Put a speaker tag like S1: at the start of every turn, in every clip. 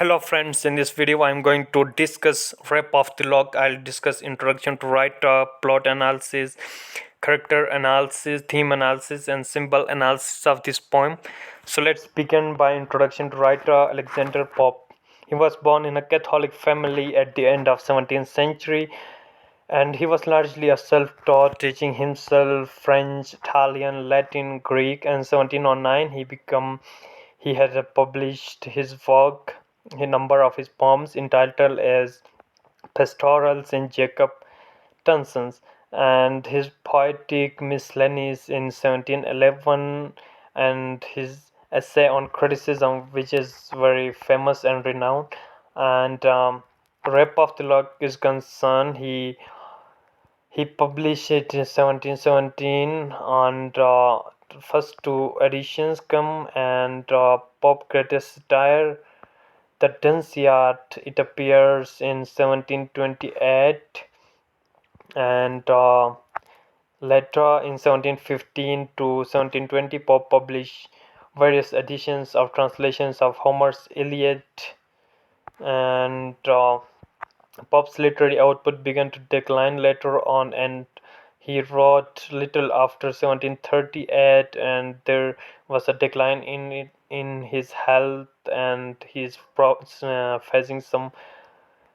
S1: Hello friends, in this video I'm going to discuss Wrap of the Loch. I'll discuss introduction to writer, plot analysis, character analysis, theme analysis and symbol analysis of this poem. So let's begin by introduction to writer Alexander Pope. He was born in a Catholic family at the end of 17th century and he was largely a self-taught, teaching himself French, Italian, Latin, Greek. And 1709 he had published his work, a number of his poems entitled as Pastorals in Jacob Tonson's, and his poetic miscellanies in 1711, and his essay on criticism, which is very famous and renowned. And Rape of the Lock is concerned, he published it in 1717, and first two editions come, and Pope Greatest Satire, the Dunciad, it appears in 1728, and later in 1715 to 1720 Pope published various editions of translations of Homer's Iliad, and Pop's literary output began to decline later on, and he wrote little after 1738, and there was a decline in his health, and he's facing some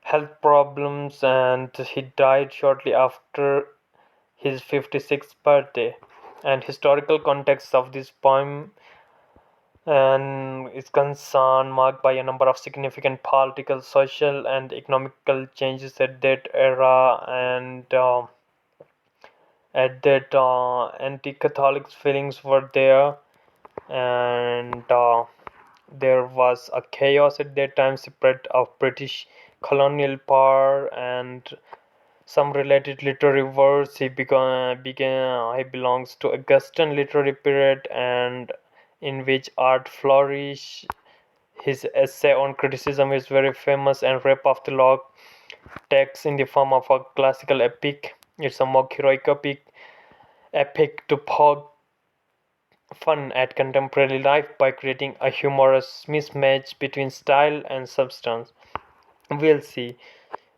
S1: health problems, and he died shortly after his 56th birthday. And historical context of this poem and is concerned marked by a number of significant political, social, and economical changes at that era, and at that anti-Catholic feelings were there, and there was a chaos at that time, spread of British colonial power and some related literary works. He belongs to Augustan literary period, and in which art flourished. His essay on criticism is very famous, and Rape of the Lock takes in the form of a classical epic. It's a mock heroic epic to poke fun at contemporary life by creating a humorous mismatch between style and substance. We'll see.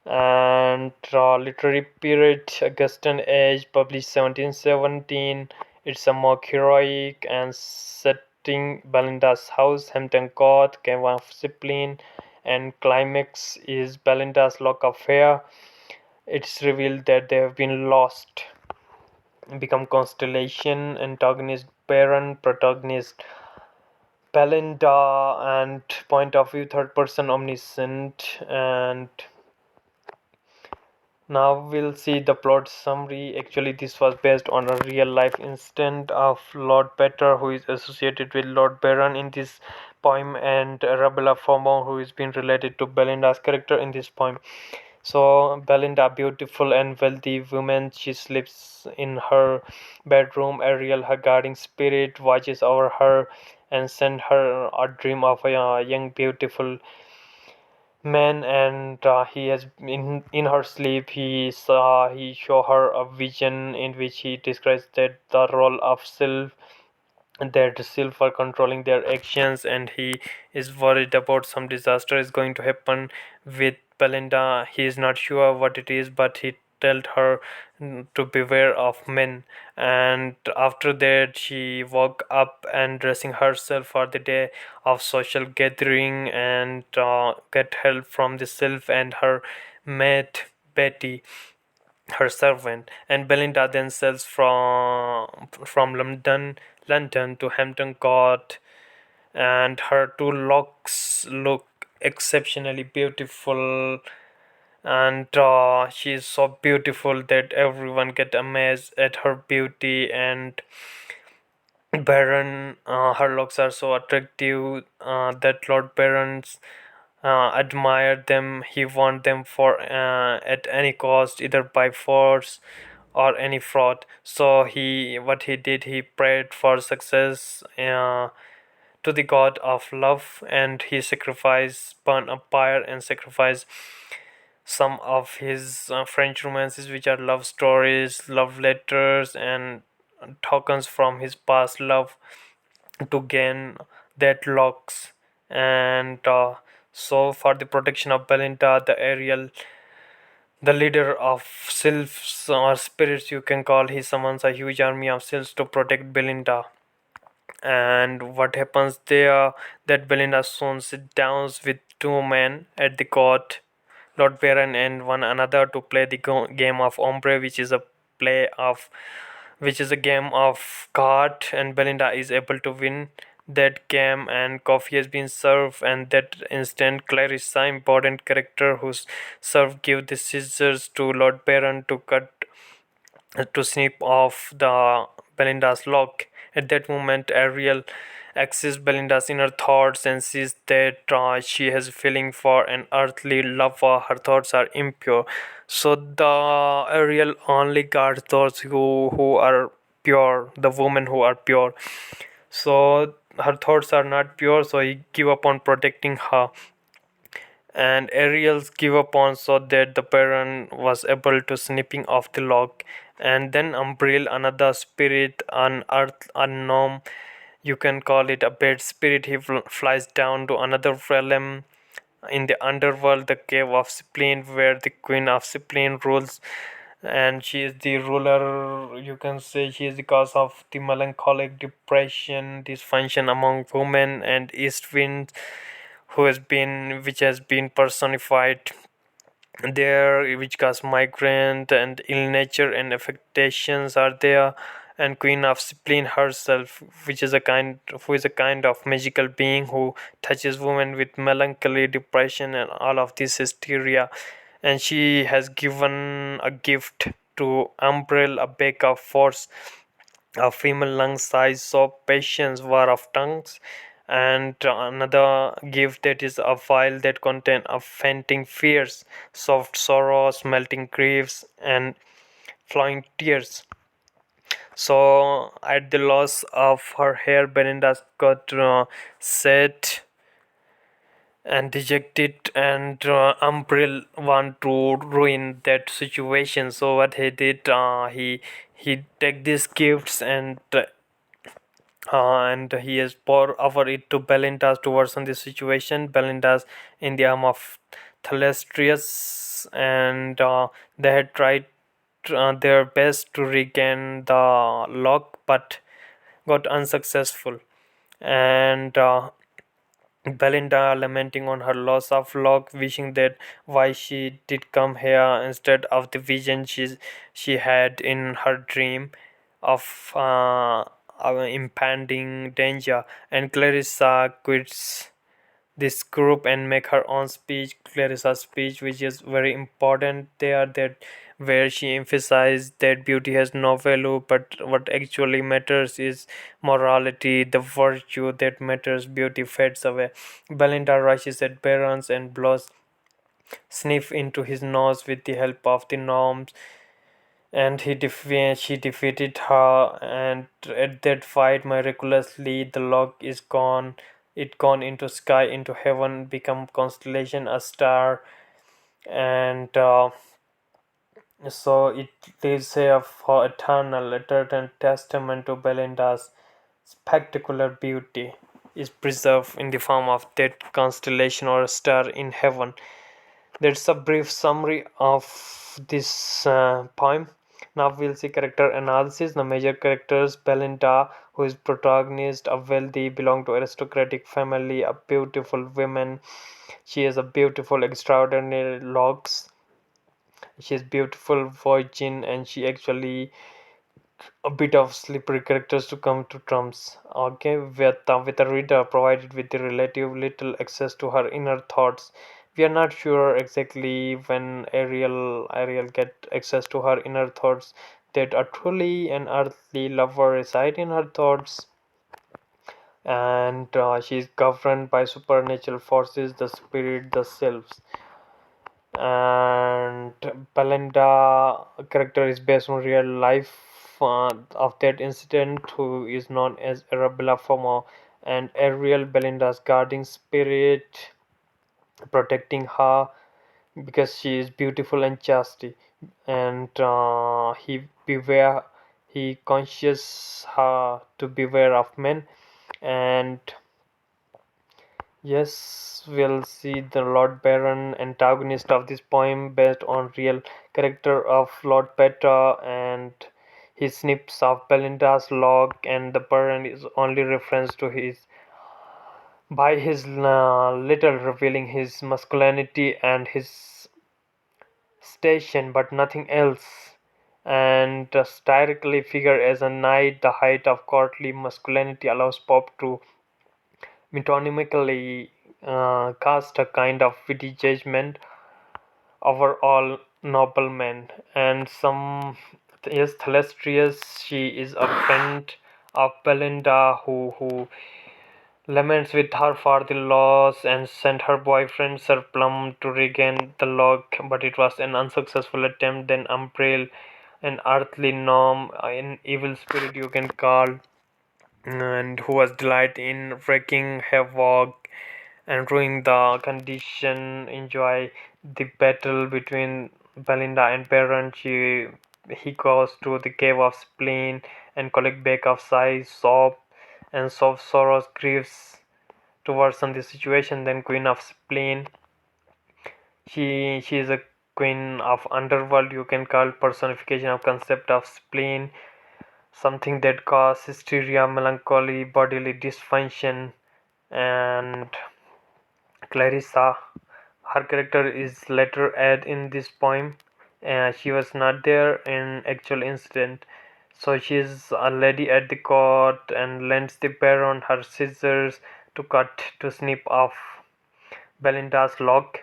S1: And literary period Augustan age, published 1717. It's a mock heroic and setting Belinda's house, Hampton Court, Cave of Cyprian, and climax is Belinda's love affair. It's revealed that they have been lost, become constellation, antagonist Baron, protagonist Belinda, and point of view third person omniscient. And now we'll see the plot summary. Actually, this was based on a real life incident of Lord Peter, who is associated with Lord Baron in this poem, and Arabella Formo, who is being related to Belinda's character in this poem. So Belinda, beautiful and wealthy woman, she sleeps in her bedroom. Ariel, her guarding spirit, watches over her and sends her a dream of a young beautiful man, and he has in her sleep he show her a vision in which he describes that the role of self, that self are controlling their actions, and he is worried about some disaster is going to happen with Belinda. He is not sure what it is, but he told her to beware of men. And after that she woke up and dressing herself for the day of social gathering, and get help from the self and her mate Betty, her servant. And Belinda then sails from London to Hampton Court, and her two locks look exceptionally beautiful, and she is so beautiful that everyone get amazed at her beauty. And Baron, her looks are so attractive that Lord Baron's admired them. He want them for at any cost, either by force or any fraud. So what he did, he prayed for success to the god of love, and he sacrificed, burn a pyre and sacrificed some of his French romances, which are love stories, love letters, and tokens from his past love, to gain that locks. And So for the protection of Belinda, the leader of sylphs or spirits you can call, he summons a huge army of sylphs to protect Belinda. And what happens there, that Belinda soon sits down with two men at the court, Lord Baron and one another, to play the game of ombre, play of which is a game of card, and Belinda is able to win that game, and coffee has been served, and that instant Clarissa, important character who's served, give the scissors to Lord Baron to snip off the Belinda's lock. At that moment, Ariel accesses Belinda's inner thoughts and sees that she has a feeling for an earthly lover. Her thoughts are impure. So the Ariel only guards those who are pure, the women who are pure. So her thoughts are not pure, so he give up on protecting her, and Ariel's give up on, so that the Baron was able to snipping off the lock. And then Umbriel, another spirit, an earth unknown, you can call it a bad spirit, he flies down to another realm in the underworld, the cave of Spleen, where the queen of Spleen rules, and she is the ruler, you can say she is the cause of the melancholic depression dysfunction among women, and east wind, which has been personified there, which cause migrant and ill nature and affectations are there. And queen of spleen herself, which is a kind who is a kind of magical being who touches women with melancholy, depression, and all of this hysteria. And she has given a gift to Umbrella, a bag of force, a female lung size, so patience, war of tongues, and another gift that is a vial that contain a fainting fears, soft sorrows, melting griefs, and flowing tears. So at the loss of her hair, Belinda got sad and dejected, and Umbriel want to ruin that situation. So what he did, he take these gifts, and he has poured over it to Belinda's to worsen the situation. Belinda's in the arm of Thalestrius, and they had tried their best to regain the lock, but got unsuccessful. And Belinda, lamenting on her loss of luck, wishing that why she did come here instead of the vision she had in her dream of impending danger. And Clarissa quits this group and make her own speech, Clarissa's speech, which is very important there, that where she emphasized that beauty has no value, but what actually matters is morality, the virtue that matters. Beauty fades away. Belinda rushes at Barons and blows sniff into his nose with the help of the gnomes, and she defeated her. And at that fight, miraculously the log is gone. It gone into sky, into heaven, become constellation, a star. And so it lives here for eternal testament to Belinda's spectacular beauty is preserved in the form of that constellation or a star in heaven. That's a brief summary of this poem. Now we'll see character analysis. The major characters: Belinda, who is protagonist, a wealthy, belong to aristocratic family, a beautiful woman. She has a beautiful, extraordinary locks. She is beautiful, virgin, and she actually a bit of slippery characters to come to terms. Okay, with a reader provided with the relative little access to her inner thoughts. We are not sure exactly when Ariel get access to her inner thoughts, that a truly an earthly lover reside in her thoughts, and she is governed by supernatural forces, the spirit, the selves. And Belinda character is based on real life of that incident, who is known as Arabella Fomo, and Ariel, Belinda's guarding spirit, protecting her because she is beautiful and chastity. And he conscious her to beware of men. And Yes, we'll see the Lord Baron, antagonist of this poem, based on real character of Lord Petra, and he snips of Belinda's log, and the Baron is only reference to his by his little, revealing his masculinity and his station, but nothing else. And satirically figure as a knight, the height of courtly masculinity allows Pop to metonymically cast a kind of witty judgment over all noblemen. And some, yes, Thelestrius, she is a friend of Belinda who laments with her for the loss and sent her boyfriend Sir Plum to regain the log, but it was an unsuccessful attempt. Then Umbrail, an earthly gnome, an evil spirit you can call, and who was delight in wreaking havoc and ruining the condition, enjoy the battle between Belinda and Baron. He goes to the cave of spleen and collect back of sighs, sob, and soft sorrows, griefs to worsen the situation. Then Queen of Spleen, she is a queen of underworld, you can call personification of concept of spleen, something that causes hysteria, melancholy, bodily dysfunction. And Clarissa, her character is later added in this poem. She was not there in actual incident, so she is a lady at the court and lends the baron her scissors to snip off Belinda's lock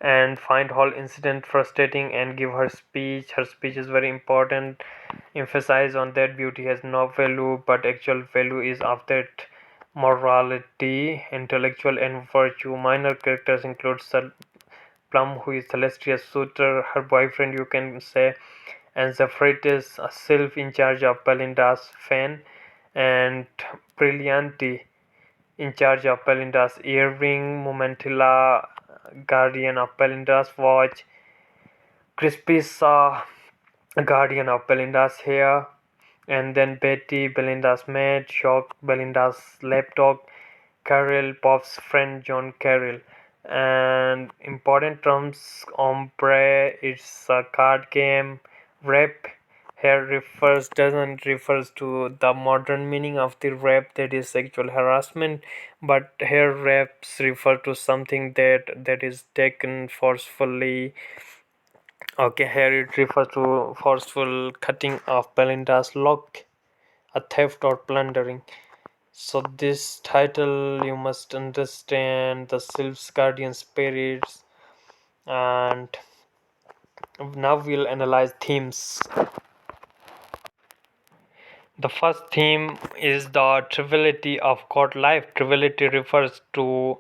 S1: and find whole incident frustrating and give her speech. Her speech is very important, emphasize on that beauty has no value, but actual value is of that morality, intellectual and virtue. Minor characters include Plum, who is Celestia's suitor, her boyfriend you can say, and Zephyritus, a sylph in charge of Belinda's fan, and Brillianti, in charge of Belinda's earring, Momentilla, guardian of Belinda's watch, Crispisa, guardian of Belinda's hair, and then Betty, Belinda's maid, Shock, Belinda's lapdog, Carol, Pop's friend John Carroll. And important terms: ombre, it's a card game. Rape here refers doesn't refers to the modern meaning of the rape, that is sexual harassment, but here rapes refer to something that is taken forcefully. Okay, here it refers to forceful cutting of Belinda's lock, a theft or plundering. So this title you must understand the sylph's guardian spirits, and now we'll analyze themes. The first theme is the triviality of court life. Triviality refers to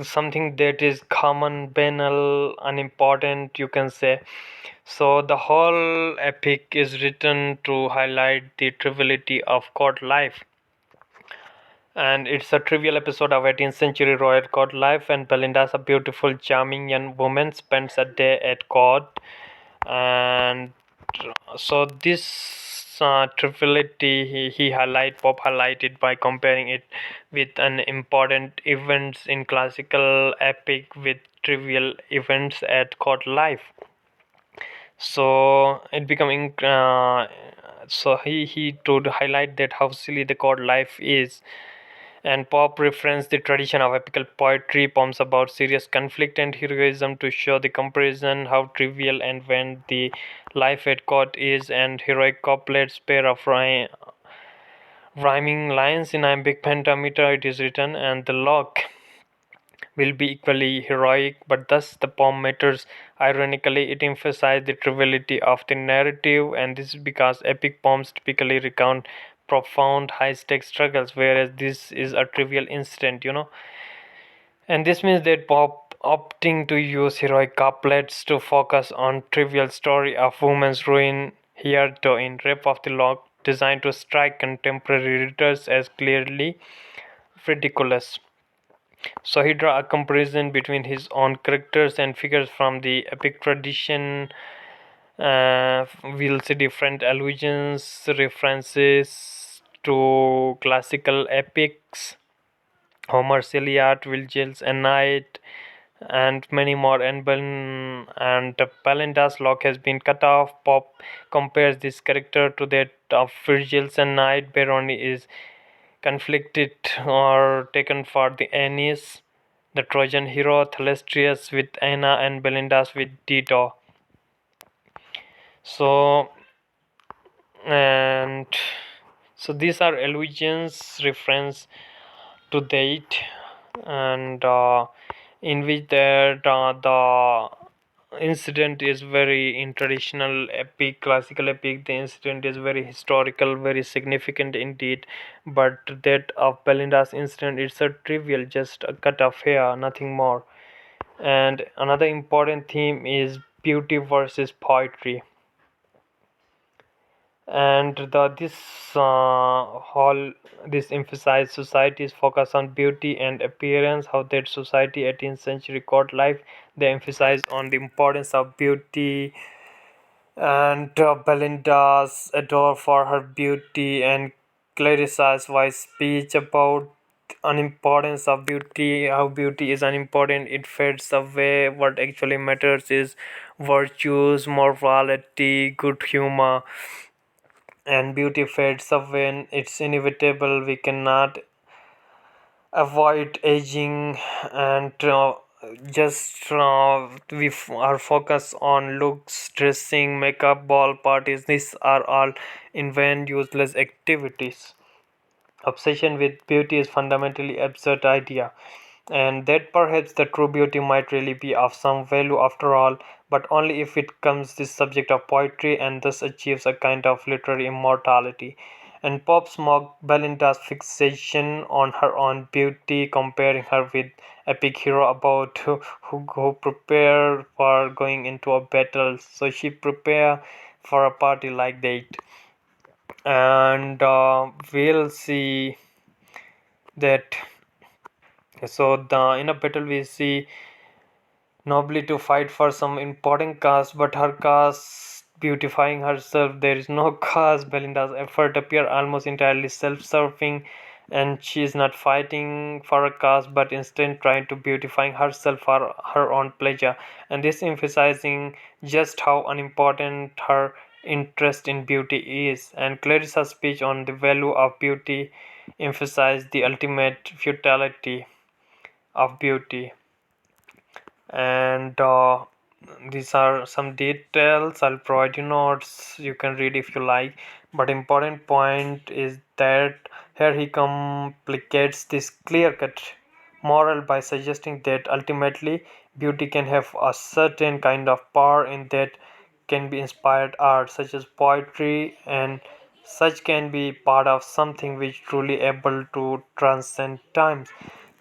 S1: something that is common, banal, unimportant, you can say. So the whole epic is written to highlight the triviality of court life. And it's a trivial episode of 18th century royal court life, and Belinda's a beautiful, charming young woman spends a day at court. And so this triviality he Pop highlighted by comparing it with an important events in classical epic with trivial events at court life. So it becoming so he to highlight that how silly the court life is. And Pop referenced the tradition of epical poetry, poems about serious conflict and heroism, to show the comparison how trivial and when the life at court is. And heroic couplets, pair of rhyming lines in iambic pentameter it is written, and the loch will be equally heroic, but thus the poem matters. Ironically, it emphasizes the triviality of the narrative, and this is because epic poems typically recount profound high stakes struggles, whereas this is a trivial incident. And this means that Pop opting to use heroic couplets to focus on trivial story of woman's ruin here though in Rape of the Lock, designed to strike contemporary readers as clearly ridiculous. So he draw a comparison between his own characters and figures from the epic tradition. We'll see different allusions, references to classical epics. Homer's Iliad, Virgil's Aeneid, and many more. And Palinda's lock has been cut off. Pop compares this character to that of Virgil's Aeneid. Beroni is conflicted or taken for the Aeneas, the Trojan hero, Thalestris with Aena, and Belinda's with Dido. So and so these are allusions reference to date, and in which the incident is very in traditional epic, classical epic. The incident is very historical, very significant indeed, but that of Belinda's incident, it's a trivial, just a cut of hair, nothing more. And another important theme is beauty versus poetry. And whole this emphasized society's focus on beauty and appearance, how that society 18th century court life, they emphasize on the importance of beauty. And Belinda's adore for her beauty, and Clarissa's wise speech about unimportance of beauty, how beauty is unimportant, it fades away. What actually matters is virtues, morality, good humor, and beauty fades away when it's inevitable. We cannot avoid aging, and just are focused on looks, dressing, makeup, ball parties. These are all in vain, useless activities. Obsession with beauty is fundamentally absurd idea, and that perhaps the true beauty might really be of some value after all, but only if it becomes the subject of poetry and thus achieves a kind of literary immortality. And Pope mocked Belinda's fixation on her own beauty, comparing her with epic hero about who prepare for going into a battle. So she prepare for a party like that, and we'll see that. So in a battle we see nobly to fight for some important cause, but her cause beautifying herself. There is no cause. Belinda's effort appear almost entirely self-serving, and she is not fighting for a cause, but instead trying to beautifying herself for her own pleasure. And this emphasizing just how unimportant her interest in beauty is. And Clarissa's speech on the value of beauty emphasized the ultimate futility of beauty. And these are some details. I'll provide you notes, you can read if you like, but important point is that here he complicates this clear cut moral by suggesting that ultimately beauty can have a certain kind of power in that can be inspired art such as poetry, and such can be part of something which truly able to transcend times.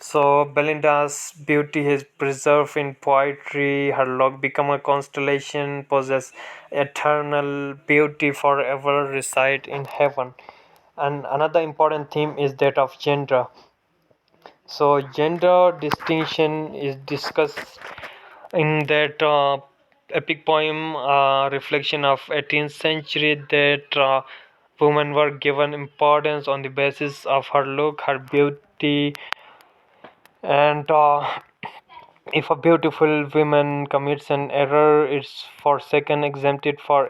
S1: So Belinda's beauty is preserved in poetry. Her log become a constellation, possess eternal beauty, forever reside in heaven. And another important theme is that of gender. So gender distinction is discussed in that epic poem, reflection of 18th century, that women were given importance on the basis of her look, her beauty, and if a beautiful woman commits an error, it's forsaken, exempted for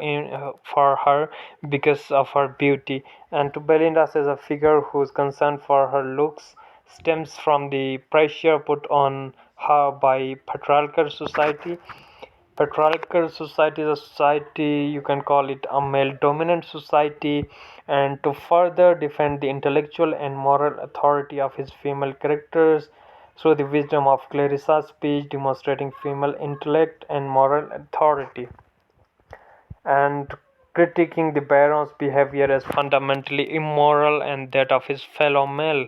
S1: her because of her beauty. And to Belinda as a figure whose concern for her looks stems from the pressure put on her by patriarchal society. Patriarchal society is a society, you can call it a male dominant society, and to further defend the intellectual and moral authority of his female characters through the wisdom of Clarissa's speech demonstrating female intellect and moral authority, and critiquing the baron's behavior as fundamentally immoral and that of his fellow male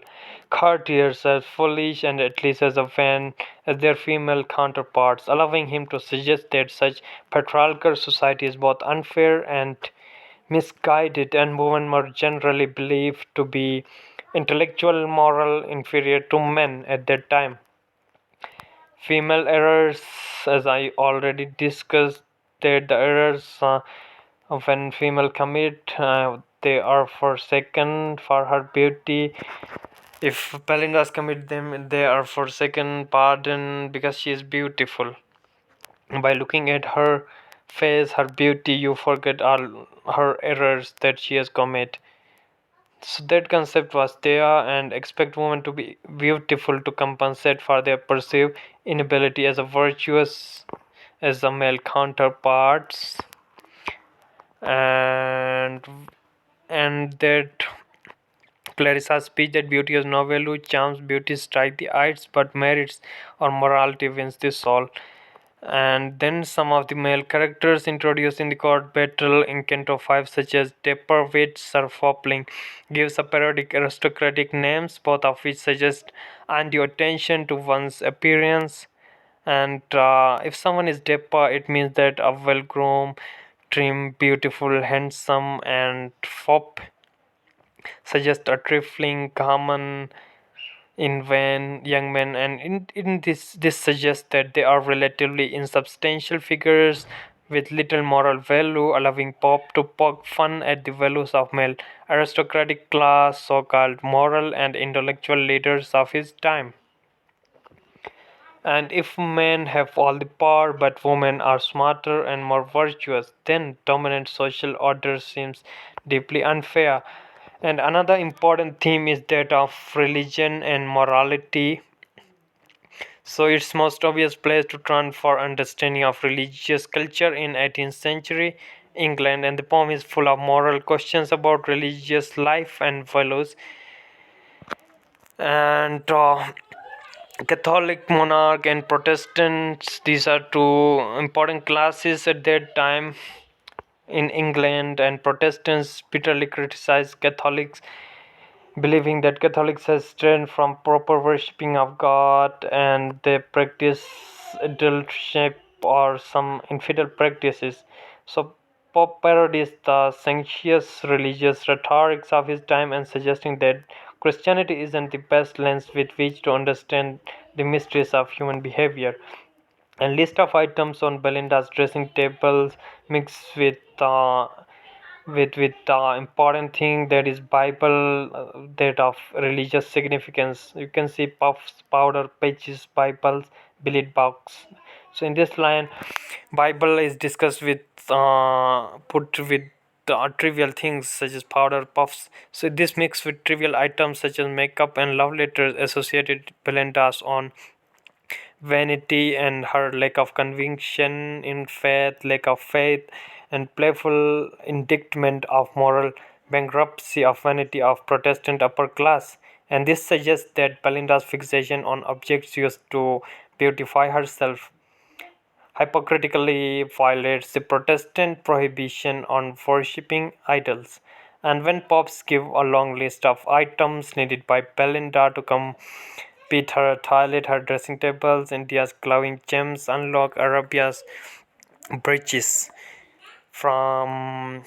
S1: courtiers as foolish and at least as vain as their female counterparts, allowing him to suggest that such patriarchal society is both unfair and misguided, and women were generally believed to be intellectual moral inferior to men at that time. Female errors, as I already discussed, that the errors when female commit, they are forsaken for her beauty, If Belinda's commit them, they are forsaken pardon because she is beautiful. By looking at her face, her beauty, you forget all her errors that she has committed. So that concept was there, and expect women to be beautiful to compensate for their perceived inability as a virtuous as the male counterparts, and that Clarissa's speech that beauty has no value, charms, beauty strike the eyes, but merits or morality wins the soul. And then some of the male characters introduced in the court battle in Canto 5, such as Dapperwit, Sir Fopling, gives a parodic aristocratic names, both of which suggest undue attention to one's appearance. And if someone is dapper, it means that a well-groomed, trim, beautiful, handsome, and fop suggest a trifling, common in vain young men, and in this suggests that they are relatively insubstantial figures with little moral value, allowing pop to poke fun at the values of male aristocratic class, so-called moral and intellectual leaders of his time. And if men have all the power but women are smarter and more virtuous, then dominant social order seems deeply unfair. And another important theme is that of religion and morality. So its most obvious place to turn for understanding of religious culture in 18th century England, and the poem is full of moral questions about religious life and values. And Catholic monarch and Protestants, these are two important classes at that time in England, and Protestants bitterly criticized Catholics, believing that Catholics have strayed from proper worshipping of God and they practice adultship or some infidel practices. So Pope parodies the sanctious religious rhetorics of his time and suggesting that Christianity isn't the best lens with which to understand the mysteries of human behavior. And list of items on Belinda's dressing tables mixed with important thing that is Bible, that of religious significance. You can see puffs, powder, patches, Bibles, billet box. So in this line, Bible is discussed with put with trivial things such as powder puffs. So this mixed with trivial items such as makeup and love letters associated Belinda's on vanity and her lack of conviction in faith, lack of faith, and playful indictment of moral bankruptcy of vanity of Protestant upper class. And this suggests that Belinda's fixation on objects used to beautify herself hypocritically violates the Protestant prohibition on worshipping idols. And when Pops give a long list of items needed by Belinda to complete her toilet, her dressing tables, India's glowing gems, unlock Arabia's breeches from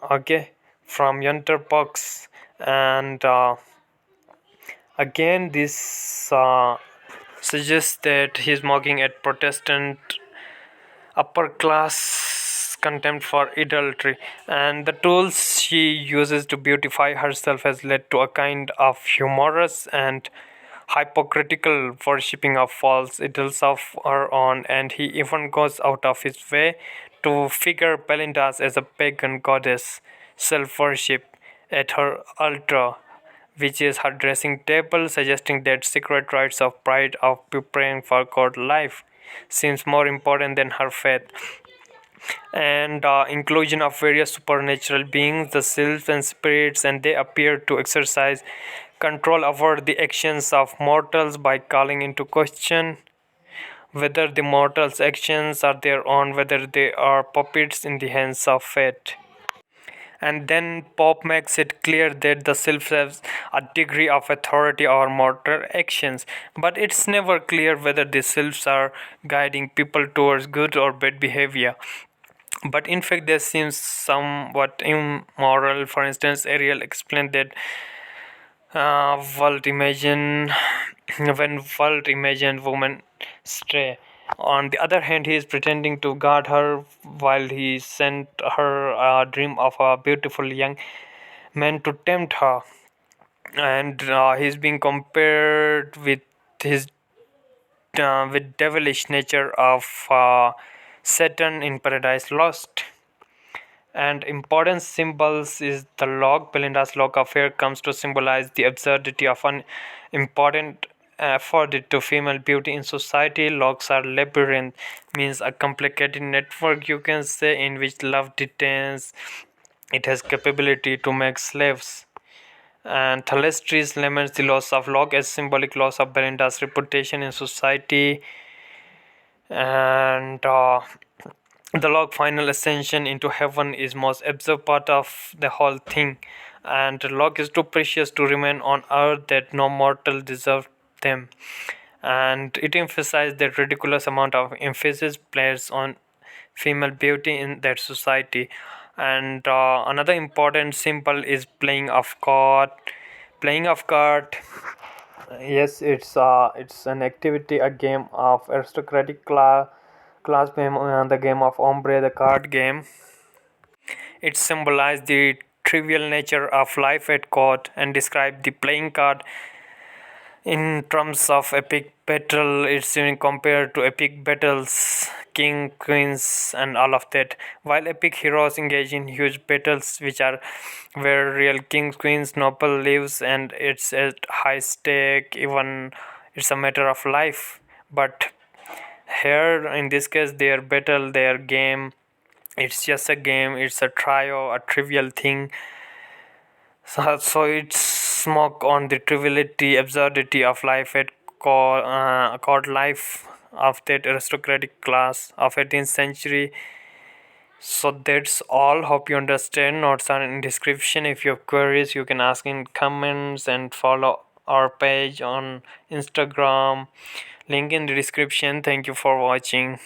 S1: okay from yonder box, and again this suggests that he's mocking at Protestant upper class contempt for adultery, and the tools she uses to beautify herself has led to a kind of humorous and hypocritical worshipping of false idols of her own, and he even goes out of his way to figure Belinda's as a pagan goddess self worship at her altar, which is her dressing table, suggesting that secret rites of pride of preparing for God life seems more important than her faith. And inclusion of various supernatural beings, the sylphs and spirits, and they appear to exercise control over the actions of mortals by calling into question whether the mortals' actions are their own, whether they are puppets in the hands of fate. And then Pope makes it clear that the self has a degree of authority over mortal actions, but it's never clear whether the selves are guiding people towards good or bad behavior. But in fact, they seem somewhat immoral. For instance, Ariel explained that world imagine when world imagined woman stray. On the other hand, he is pretending to guard her while he sent her a dream of a beautiful young man to tempt her. and he's being compared his with devilish nature of Saturn in Paradise Lost. And important symbols is the log. Belinda's log affair comes to symbolize the absurdity of an important afforded to female beauty in society. Logs are labyrinth, means a complicated network, you can say, in which love detains. It has capability to make slaves. And Thalestris laments the loss of Locke as symbolic loss of Belinda's reputation in society. And the Locke final ascension into heaven is most absurd part of the whole thing. And Locke is too precious to remain on earth that no mortal deserves them. And it emphasized that ridiculous amount of emphasis placed on female beauty in that society. And another important symbol is playing of card. Playing of card, yes, it's an activity, a game of aristocratic class game, the game of ombre, the card game. It symbolized the trivial nature of life at court and described the playing card in terms of epic battle. It's compared to epic battles, king, queens, and all of that. While epic heroes engage in huge battles, which are where real kings, queens, noble lives, and it's at high stake. Even it's a matter of life. But here, in this case, their battle, their game, it's just a game. It's a trio, a trivial thing. So it's smoke on the triviality, absurdity of life at court life of that aristocratic class of 18th century. So that's all. Hope you understand. Notes are in description. If you have queries, you can ask in comments and follow our page on Instagram. Link in the description. Thank you for watching.